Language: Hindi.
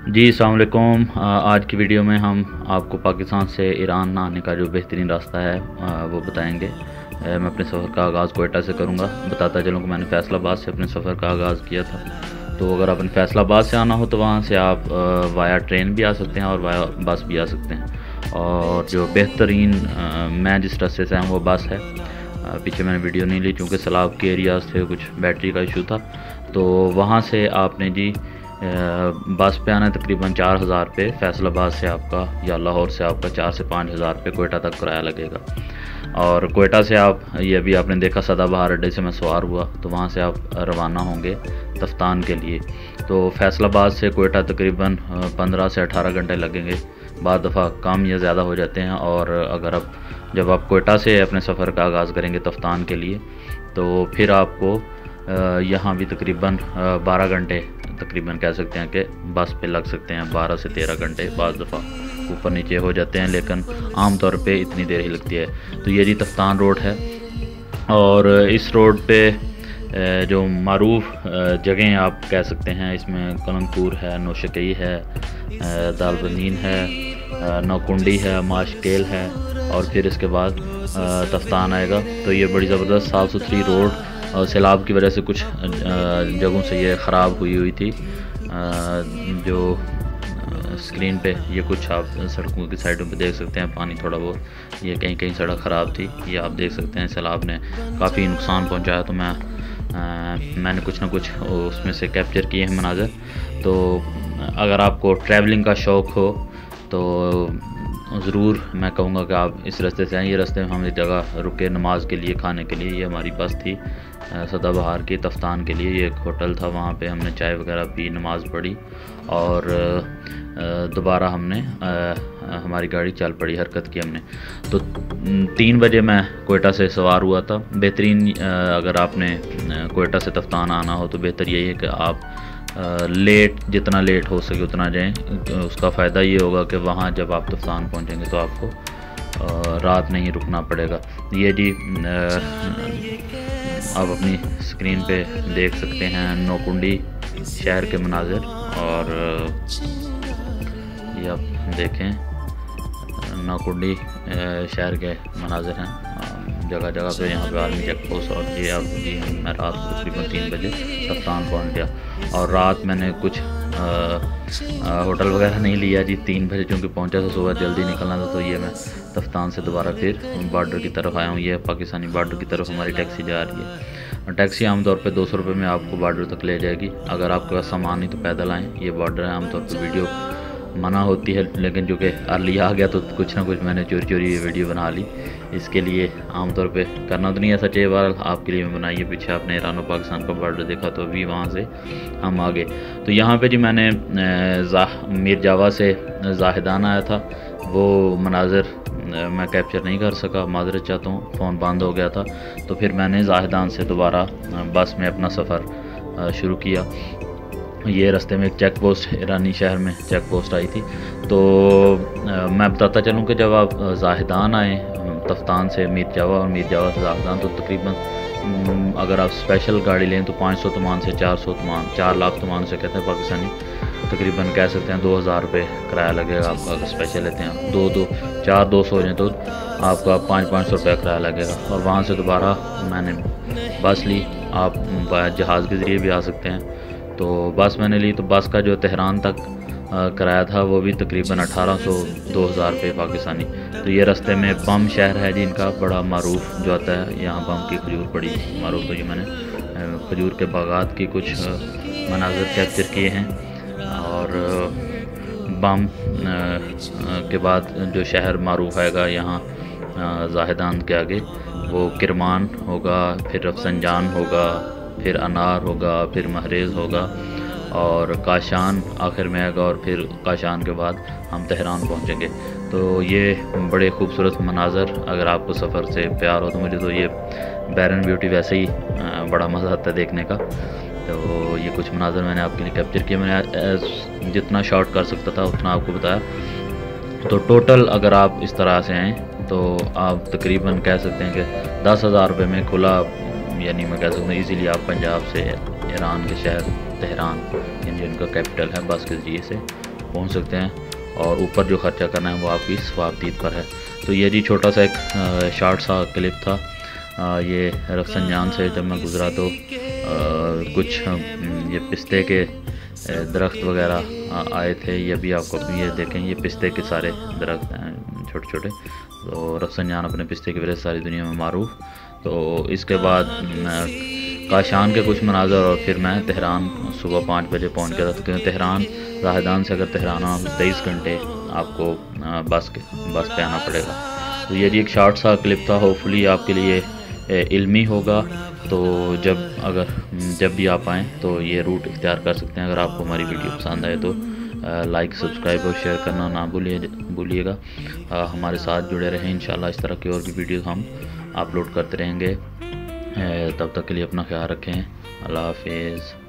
जी अस्सलाम वालेकुम। आज की वीडियो में हम आपको पाकिस्तान से ईरान आने का जो बेहतरीन रास्ता है वो बताएंगे। मैं अपने सफ़र का आगाज़ कोयटा से करूंगा। बताता चलूँ कि मैंने फ़ैसलाबाद से अपने सफ़र का आगाज़ किया था। तो अगर आपने फ़ैसलाबाद से आना हो तो वहाँ से आप वाया ट्रेन भी आ सकते हैं और वाया बस भी आ सकते हैं। और जो बेहतरीन मैं जिस रास्ते से आया वो बस है। पीछे मैंने वीडियो नहीं ली क्योंकि सैलाब के एरियाज़ थे, कुछ बैटरी का इशू था। तो वहाँ से आपने जी बस पे आना है तकरीबन 4,000 रुपये। फ़ैसलाबाद से आपका या लाहौर से आपका 4 से 5,000 रुपये कोयटा तक किराया लगेगा। और कोयटा से आप ये अभी आपने देखा सदाबहार अड्डे से मैं सवार हुआ, तो वहाँ से आप रवाना होंगे तफ्तान के लिए। तो फ़ैसलाबाद से कोयटा तकरीबन 15 से 18 घंटे लगेंगे। बाद दफ़ा कम या ज़्यादा हो जाते हैं। और अगर आप जब आप कोयटा से अपने सफ़र का आगाज़ करेंगे तफ्तान के लिए, तो फिर आपको यहाँ भी तकरीबन 12 घंटे तकरीबन कह सकते हैं कि बस पे लग सकते हैं। 12 से 13 घंटे बाज़ दफ़ा ऊपर नीचे हो जाते हैं, लेकिन आम तौर पे इतनी देर ही लगती है। तो ये जी तफ्तान रोड है। और इस रोड पे जो मारूफ जगहें आप कह सकते हैं, इसमें कलंगपुर है, नौशकई है, दालबनीन है, नौकुंडी है, माशकेल है, और फिर इसके बाद तफ्तान आएगा। तो ये बड़ी ज़बरदस्त साफ़ सुथरी रोड, और सैलाब की वजह से कुछ जगहों से ये ख़राब हुई थी। जो स्क्रीन पे ये कुछ आप सड़कों की साइडों पे देख सकते हैं, पानी थोड़ा बहुत, ये कहीं कहीं सड़क ख़राब थी। ये आप देख सकते हैं सैलाब ने काफ़ी नुकसान पहुंचाया। तो मैंने कुछ ना कुछ उसमें से कैप्चर किए हैं मनाज़र। तो अगर आपको ट्रैवलिंग का शौक़ हो तो ज़रूर मैं कहूँगा कि आप इस रास्ते से आएँ। ये रास्ते में हम एक जगह रुके नमाज के लिए, खाने के लिए। ये हमारी बस थी सदाबहार की तफ्तान के लिए। ये एक होटल था, वहाँ पे हमने चाय वगैरह पी, नमाज़ पढ़ी, और दोबारा हमने हमारी गाड़ी चल पड़ी, हरकत की हमने। तो 3 बजे मैं कोयटा से सवार हुआ था। बेहतरीन अगर आपने कोयटा से तफ्तान आना हो तो बेहतर यही है कि आप जितना लेट हो सके उतना जाएं। उसका फ़ायदा ये होगा कि वहाँ जब आप तफ्तान पहुँचेंगे तो आपको रात नहीं रुकना पड़ेगा। ये जी आप अपनी स्क्रीन पे देख सकते हैं नौकुंडी शहर के मनाज़र। और ये आप देखें नौकुंडी शहर के मनाज़र हैं जगह जगह पे। यहाँ पे आर्मी चेक पोस्ट। और ये आप जी मैं रात को तकरीबन 3 बजे तफ्तान पहुँच गया। और रात मैंने कुछ होटल वगैरह नहीं लिया जी। 3 बजे चूँकि पहुँचा था, सुबह जल्दी निकलना था। तो ये मैं तफ्तान से दोबारा फिर बॉर्डर की तरफ आया हूँ। ये पाकिस्तानी बॉर्डर की तरफ हमारी टैक्सी जा रही है। टैक्सी आमतौर पे 200 रुपये में आपको बॉर्डर तक ले जाएगी। अगर आपके पास सामान नहीं तो पैदल आएँ। ये बॉर्डर है। आमतौर पे वीडियो मना होती है, लेकिन चूँकि अर्ली आ गया तो कुछ ना कुछ मैंने चोरी चोरी ये वीडियो बना ली। इसके लिए आमतौर पे करना तो नहीं है सच्चे बार आपके लिए मैं बनाई है। पीछे आपने ईरान और पाकिस्तान का बॉर्डर देखा, तो अभी वहाँ से हम आ गए। तो यहाँ पे जी मैंने मीर जावा से जाहिदान आया था, वो मनाज़र मैं कैप्चर नहीं कर सका, माज़रत चाहता हूँ, फ़ोन बंद हो गया था। तो फिर मैंने जाहिदान से दोबारा बस में अपना सफ़र शुरू किया। ये रास्ते में एक चेक पोस्ट, ईरानी शहर में चेक पोस्ट आई थी। तो मैं बताता चलूँ कि जब आप जाहिदान आए तफ्तान से मीर जावा और मीर जावा से जाहिदान, तो तकरीबन अगर आप स्पेशल गाड़ी लें तो 500 तमान से 400 तमान, 4 लाख तमान से कहते हैं पाकिस्तानी, तकरीबन कह सकते हैं 2,000 रुपये किराया लगेगा आपका। अगर स्पेशल लेते हैं आप 200 हो जाए तो आपका 500 रुपया किराया लगेगा। और वहाँ से दोबारा मैंने बस ली। आप जहाज़ के ज़रिए भी आ सकते हैं। तो बस मैंने ली, तो बस का जो तेहरान तक किराया था वो भी तकरीबन 1800-2000 रुपये पाकिस्तानी। तो ये रास्ते में बम शहर है जिनका बड़ा मारूफ जो आता है, यहाँ बम की खजूर बड़ी मारूफ। तो ये मैंने खजूर के बागात की कुछ मनाज़र कैप्चर किए हैं। और बम के बाद जो शहर मारूफ आएगा यहाँ जाहिदान के आगे, वो किरमान होगा, फिर रफसंजान होगा, फिर अनार होगा, फिर महरेज़ होगा, और काशान आखिर में आएगा। और फिर काशान के बाद हम तेहरान पहुंचेंगे। तो ये बड़े खूबसूरत मनाज़र, अगर आपको सफ़र से प्यार हो तो मुझे तो ये बैरन ब्यूटी वैसे ही बड़ा मज़ा आता है देखने का। तो ये कुछ मनाज़र मैंने आपके लिए कैप्चर किए। मैंने जितना शॉर्ट कर सकता था उतना आपको बताया। तो टोटल अगर आप इस तरह से आएँ तो आप तकरीबन कह सकते हैं कि 10,000 रुपये में खुला, यानी मैं कह सकता हूँ ईज़िली आप पंजाब से ईरान के शहर तेहरान, यानी जिनका कैपिटल है, बस के ज़रिए से पहुंच सकते हैं, और ऊपर जो ख़र्चा करना है वो आपकी सवाबदीद पर है। तो ये जी छोटा सा एक शॉर्ट सा क्लिप था। ये रफसंजान से जब मैं गुज़रा तो कुछ ये पिस्ते के दरख्त वगैरह आए थे। ये भी आपको ये देखें, ये पिस्ते के सारे दरख्त हैं छोटे छोटे। तो रफसंजान अपने पिस्ते की वजह से सारी दुनिया में मारूफ। तो इसके बाद काशान के कुछ मनाज़र, और फिर मैं तेहरान सुबह 5 बजे पहुंच गया था, क्योंकि तेहरान राहदान से अगर तेहरान आना तो 23 घंटे आपको बस पे आना पड़ेगा। तो ये एक शॉर्ट सा क्लिप था, होपफुली आपके लिए इल्मी होगा। तो जब भी आप आएँ तो ये रूट इख्तियार कर सकते हैं। अगर आपको हमारी वीडियो पसंद आए तो लाइक, सब्सक्राइब और शेयर करना ना भूलिएगा। हमारे साथ जुड़े रहें। इंशाल्लाह इस तरह की और भी वीडियो हम अपलोड करते रहेंगे। तब तक के लिए अपना ख्याल रखें। अल्लाह हाफिज़।